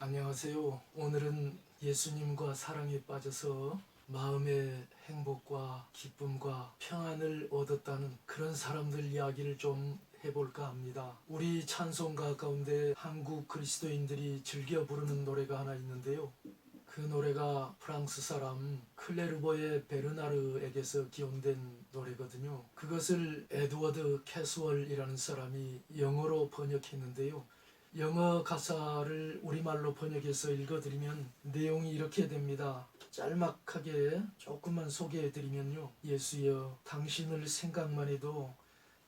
안녕하세요. 오늘은 예수님과 사랑에 빠져서 마음의 행복과 기쁨과 평안을 얻었다는 그런 사람들 이야기를 좀 해볼까 합니다. 우리 찬송가 가운데 한국 그리스도인들이 즐겨 부르는 노래가 하나 있는데요. 그 노래가 프랑스 사람 클레르보의 베르나르에게서 기원된 노래거든요. 그것을 에드워드 캐스월이라는 사람이 영어로 번역했는데요. 영어 가사를 우리말로 번역해서 읽어드리면 내용이 이렇게 됩니다. 짤막하게 조금만 소개해드리면요. 예수여, 당신을 생각만 해도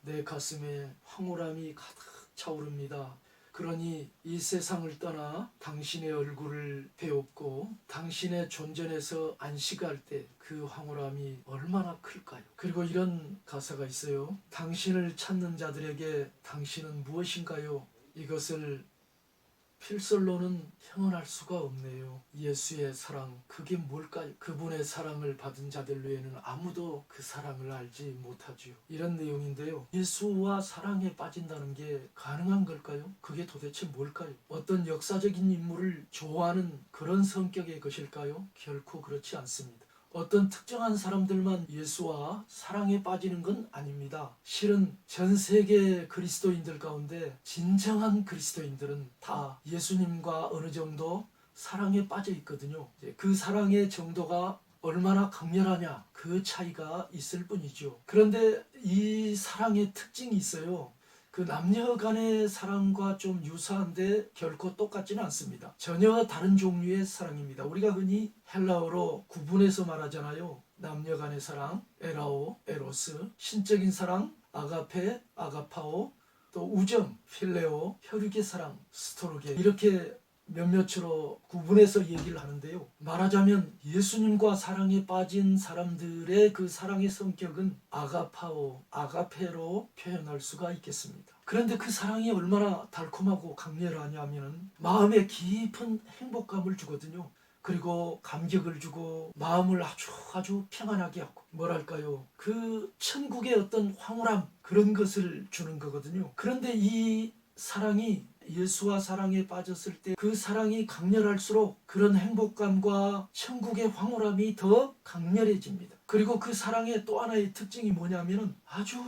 내 가슴에 황홀함이 가득 차오릅니다. 그러니 이 세상을 떠나 당신의 얼굴을 배웁고 당신의 존전에서 안식할 때 그 황홀함이 얼마나 클까요? 그리고 이런 가사가 있어요. 당신을 찾는 자들에게 당신은 무엇인가요? 이것을 필설로는 형언할 수가 없네요. 예수의 사랑, 그게 뭘까요? 그분의 사랑을 받은 자들 외에는 아무도 그 사랑을 알지 못하지요. 이런 내용인데요. 예수와 사랑에 빠진다는 게 가능한 걸까요? 그게 도대체 뭘까요? 어떤 역사적인 인물을 좋아하는 그런 성격의 것일까요? 결코 그렇지 않습니다. 어떤 특정한 사람들만 예수와 사랑에 빠지는 건 아닙니다. 실은 전 세계 그리스도인들 가운데 진정한 그리스도인들은 다 예수님과 어느 정도 사랑에 빠져 있거든요. 그 사랑의 정도가 얼마나 강렬하냐, 그 차이가 있을 뿐이죠. 그런데 이 사랑의 특징이 있어요. 그 남녀 간의 사랑과 좀 유사한데 결코 똑같지는 않습니다. 전혀 다른 종류의 사랑입니다. 우리가 흔히 헬라어로 구분해서 말하잖아요. 남녀 간의 사랑, 에라오, 에로스, 신적인 사랑, 아가페, 아가파오, 또 우정, 필레오, 혈육의 사랑, 스토르게, 이렇게 몇몇으로 구분해서 얘기를 하는데요. 말하자면 예수님과 사랑에 빠진 사람들의 그 사랑의 성격은 아가파오, 아가페로 표현할 수가 있겠습니다. 그런데 그 사랑이 얼마나 달콤하고 강렬하냐면 마음에 깊은 행복감을 주거든요. 그리고 감격을 주고 마음을 아주 평안하게 하고, 뭐랄까요, 그 천국의 어떤 황홀함, 그런 것을 주는 거거든요. 그런데 이 사랑이 예수와 사랑에 빠졌을 때 그 사랑이 강렬할수록 그런 행복감과 천국의 황홀함이 더 강렬해집니다. 그리고 그 사랑의 또 하나의 특징이 뭐냐면 아주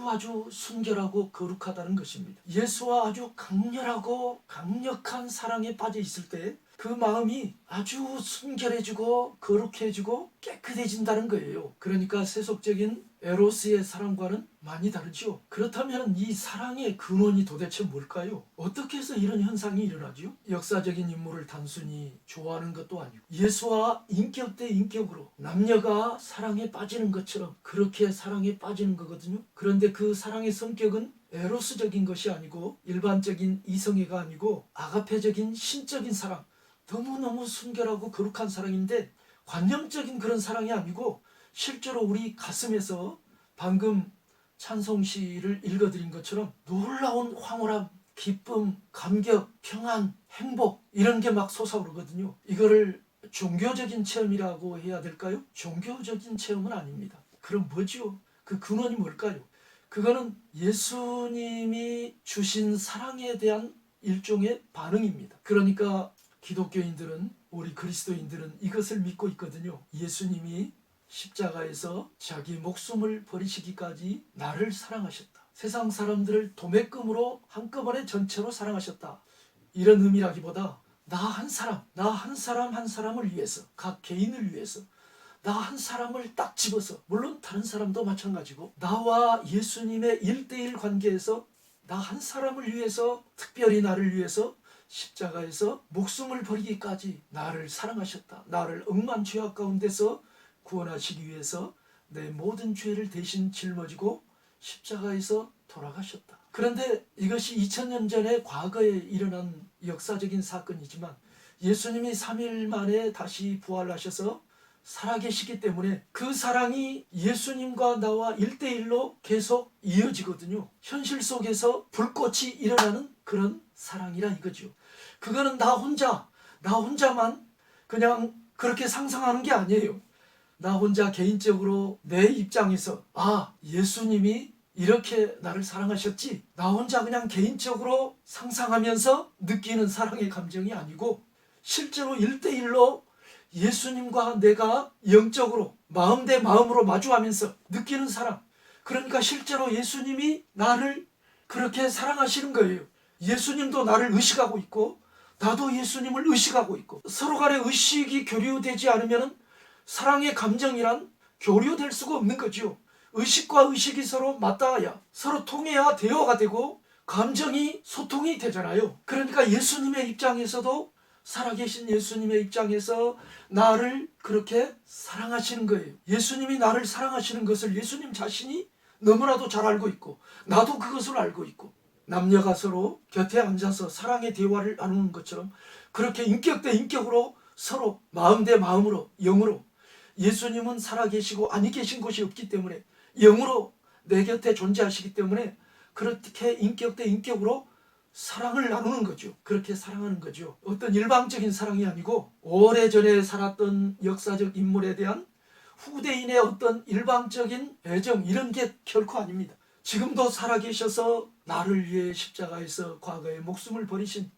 순결하고 거룩하다는 것입니다. 예수와 아주 강렬하고 강력한 사랑에 빠져 있을 때 그 마음이 아주 순결해지고 거룩해지고 깨끗해진다는 거예요. 그러니까 세속적인 에로스의 사랑과는 많이 다르죠. 그렇다면 이 사랑의 근원이 도대체 뭘까요? 어떻게 해서 이런 현상이 일어나죠? 역사적인 인물을 단순히 좋아하는 것도 아니고 예수와 인격 대 인격으로 남녀가 사랑에 빠지는 것처럼 그렇게 사랑에 빠지는 거거든요. 그런데 그 사랑의 성격은 에로스적인 것이 아니고 일반적인 이성애가 아니고 아가페적인 신적인 사랑, 너무너무 순결하고 거룩한 사랑인데 관념적인 그런 사랑이 아니고 실제로 우리 가슴에서 방금 찬송시를 읽어드린 것처럼 놀라운 황홀함, 기쁨, 감격, 평안, 행복, 이런 게 막 솟아오르거든요. 이거를 종교적인 체험이라고 해야 될까요? 종교적인 체험은 아닙니다. 그럼 뭐죠? 그 근원이 뭘까요? 그거는 예수님이 주신 사랑에 대한 일종의 반응입니다. 그러니까 기독교인들은, 우리 그리스도인들은 이것을 믿고 있거든요. 예수님이 십자가에서 자기 목숨을 버리시기까지 나를 사랑하셨다. 세상 사람들을 도매금으로 한꺼번에 전체로 사랑하셨다. 이런 의미라기보다 나 한 사람 한 사람을 위해서, 각 개인을 위해서 나 한 사람을 딱 집어서, 물론 다른 사람도 마찬가지고 나와 예수님의 1대1 관계에서 나 한 사람을 위해서, 특별히 나를 위해서 십자가에서 목숨을 버리기까지 나를 사랑하셨다. 나를 억만 죄악 가운데서 구원하시기 위해서 내 모든 죄를 대신 짊어지고 십자가에서 돌아가셨다. 그런데 이것이 2000년 전에 과거에 일어난 역사적인 사건이지만 예수님이 3일 만에 다시 부활하셔서 살아계시기 때문에 그 사랑이 예수님과 나와 1대1로 계속 이어지거든요. 현실 속에서 불꽃이 일어나는 그런 사랑이라 이거죠. 그거는 나 혼자만 그냥 그렇게 상상하는 게 아니에요. 나 혼자 개인적으로 내 입장에서 예수님이 이렇게 나를 사랑하셨지, 나 혼자 그냥 개인적으로 상상하면서 느끼는 사랑의 감정이 아니고 실제로 1대1로 예수님과 내가 영적으로 마음 대 마음으로 마주하면서 느끼는 사랑. 그러니까 실제로 예수님이 나를 그렇게 사랑하시는 거예요. 예수님도 나를 의식하고 있고 나도 예수님을 의식하고 있고 서로 간의 의식이 교류되지 않으면 사랑의 감정이란 교류될 수가 없는 거죠. 의식과 의식이 서로 맞닿아야 서로 통해야 대화가 되고 감정이 소통이 되잖아요. 그러니까 예수님의 입장에서도 살아계신 예수님의 입장에서 나를 그렇게 사랑하시는 거예요. 예수님이 나를 사랑하시는 것을 예수님 자신이 너무나도 잘 알고 있고 나도 그것을 알고 있고 남녀가 서로 곁에 앉아서 사랑의 대화를 나누는 것처럼 그렇게 인격 대 인격으로 서로 마음 대 마음으로 영으로 예수님은 살아계시고 아니 계신 곳이 없기 때문에 영으로 내 곁에 존재하시기 때문에 그렇게 인격 대 인격으로 사랑을 나누는 거죠. 그렇게 사랑하는 거죠. 어떤 일방적인 사랑이 아니고 오래전에 살았던 역사적 인물에 대한 후대인의 어떤 일방적인 애정 이런 게 결코 아닙니다. 지금도 살아계셔서 나를 위해 십자가에서 과거에 목숨을 버리신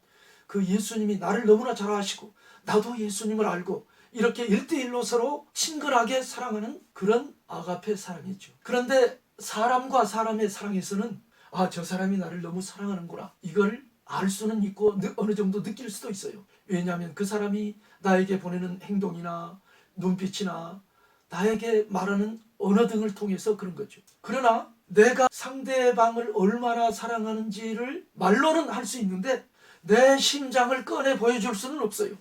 그 예수님이 나를 너무나 잘 아시고 나도 예수님을 알고 이렇게 1대1로 서로 친근하게 사랑하는 그런 아가페 사랑이죠. 그런데 사람과 사람의 사랑에서는 저 사람이 나를 너무 사랑하는구나 이걸 알 수는 있고 어느 정도 느낄 수도 있어요. 왜냐하면 그 사람이 나에게 보내는 행동이나 눈빛이나 나에게 말하는 언어 등을 통해서 그런 거죠. 그러나 내가 상대방을 얼마나 사랑하는지를 말로는 할 수 있는데 내 심장을 꺼내 보여줄 수는 없어요.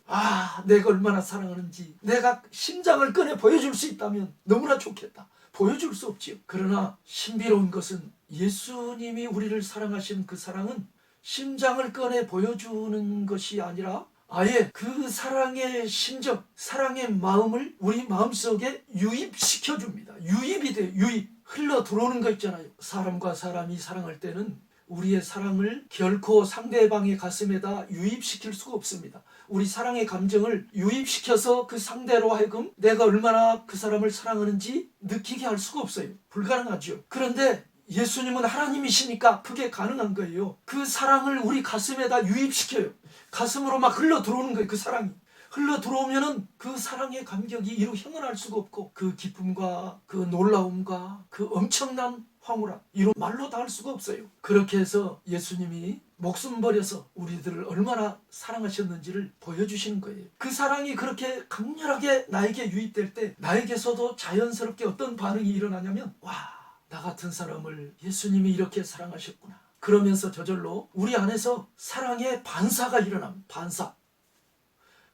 내가 얼마나 사랑하는지 내가 심장을 꺼내 보여줄 수 있다면 너무나 좋겠다. 보여줄 수 없지요. 그러나 신비로운 것은 예수님이 우리를 사랑하시는 그 사랑은 심장을 꺼내 보여주는 것이 아니라 아예 그 사랑의 심정, 사랑의 마음을 우리 마음속에 유입시켜 줍니다. 유입이 돼요. 유입. 흘러 들어오는 거 있잖아요. 사람과 사람이 사랑할 때는 우리의 사랑을 결코 상대방의 가슴에다 유입시킬 수가 없습니다. 우리 사랑의 감정을 유입시켜서 그 상대로 하여금 내가 얼마나 그 사람을 사랑하는지 느끼게 할 수가 없어요. 불가능하죠. 그런데 예수님은 하나님이시니까 그게 가능한 거예요. 그 사랑을 우리 가슴에다 유입시켜요. 가슴으로 막 흘러 들어오는 거예요. 그 사랑이. 흘러 들어오면은 그 사랑의 감격이 이루 형언할 수가 없고 그 기쁨과 그 놀라움과 그 엄청난 황홀함 이루 말로 다 할 수가 없어요. 그렇게 해서 예수님이 목숨 버려서 우리들을 얼마나 사랑하셨는지를 보여주시는 거예요. 그 사랑이 그렇게 강렬하게 나에게 유입될 때 나에게서도 자연스럽게 어떤 반응이 일어나냐면 나 같은 사람을 예수님이 이렇게 사랑하셨구나. 그러면서 저절로 우리 안에서 사랑의 반사가 일어납니다. 반사.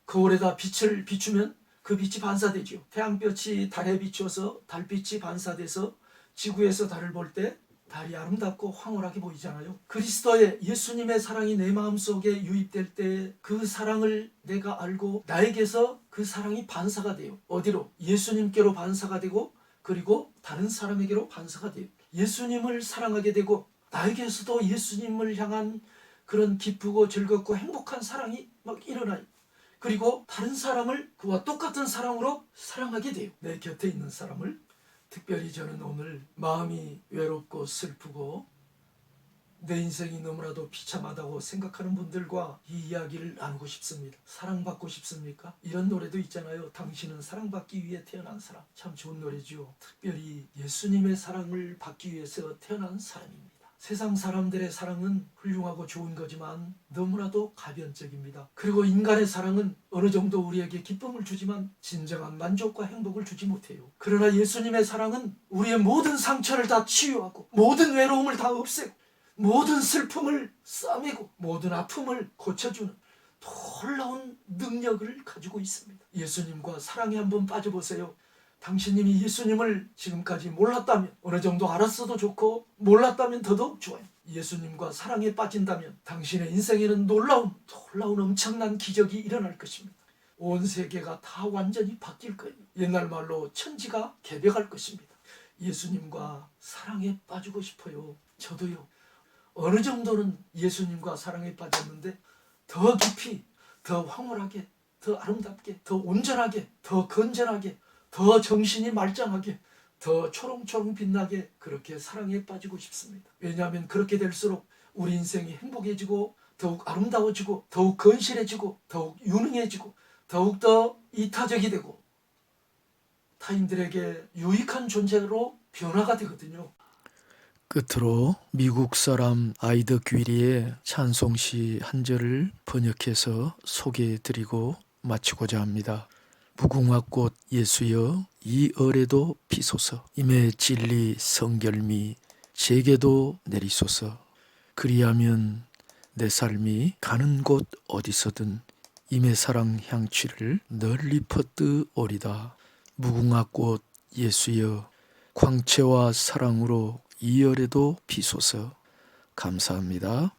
거울에다 빛을 비추면 그 빛이 반사되죠. 태양볕이 달에 비춰서 달빛이 반사돼서 지구에서 달을 볼 때 달이 아름답고 황홀하게 보이잖아요. 그리스도의 예수님의 사랑이 내 마음속에 유입될 때 그 사랑을 내가 알고 나에게서 그 사랑이 반사가 돼요. 어디로? 예수님께로 반사가 되고 그리고 다른 사람에게로 반사가 돼요. 예수님을 사랑하게 되고 나에게서도 예수님을 향한 그런 기쁘고 즐겁고 행복한 사랑이 막 일어나요. 그리고 다른 사람을 그와 똑같은 사랑으로 사랑하게 돼요. 내 곁에 있는 사람을. 특별히 저는 오늘 마음이 외롭고 슬프고 내 인생이 너무나도 비참하다고 생각하는 분들과 이 이야기를 나누고 싶습니다. 사랑받고 싶습니까? 이런 노래도 있잖아요. 당신은 사랑받기 위해 태어난 사람. 참 좋은 노래죠. 특별히 예수님의 사랑을 받기 위해서 태어난 사람입니다. 세상 사람들의 사랑은 훌륭하고 좋은 거지만 너무나도 가변적입니다. 그리고 인간의 사랑은 어느 정도 우리에게 기쁨을 주지만 진정한 만족과 행복을 주지 못해요. 그러나 예수님의 사랑은 우리의 모든 상처를 다 치유하고 모든 외로움을 다 없애고 모든 슬픔을 싸매고 모든 아픔을 고쳐주는 놀라운 능력을 가지고 있습니다. 예수님과 사랑에 한번 빠져보세요. 당신님이 예수님을 지금까지 몰랐다면 어느 정도 알았어도 좋고 몰랐다면 더더욱 좋아요. 예수님과 사랑에 빠진다면 당신의 인생에는 놀라운 엄청난 기적이 일어날 것입니다. 온 세계가 다 완전히 바뀔 거예요. 옛날 말로 천지가 개벽할 것입니다. 예수님과 사랑에 빠지고 싶어요. 저도요. 어느 정도는 예수님과 사랑에 빠졌는데 더 깊이, 더 황홀하게, 더 아름답게, 더 온전하게, 더 건전하게, 더 정신이 말짱하게, 더 초롱초롱 빛나게 그렇게 사랑에 빠지고 싶습니다. 왜냐하면 그렇게 될수록 우리 인생이 행복해지고 더욱 아름다워지고 더욱 건실해지고 더욱 유능해지고 더욱더 이타적이 되고 타인들에게 유익한 존재로 변화가 되거든요. 끝으로 미국 사람 아이더 귀리의 찬송시 한 절을 번역해서 소개해드리고 마치고자 합니다. 무궁화꽃 예수여 이 얼에도 피소서, 임의 진리 성결미 제게도 내리소서. 그리하면 내 삶이 가는 곳 어디서든 임의 사랑 향취를 널리 퍼뜨오리다. 무궁화꽃 예수여 광채와 사랑으로 이 열에도 비소서. 감사합니다.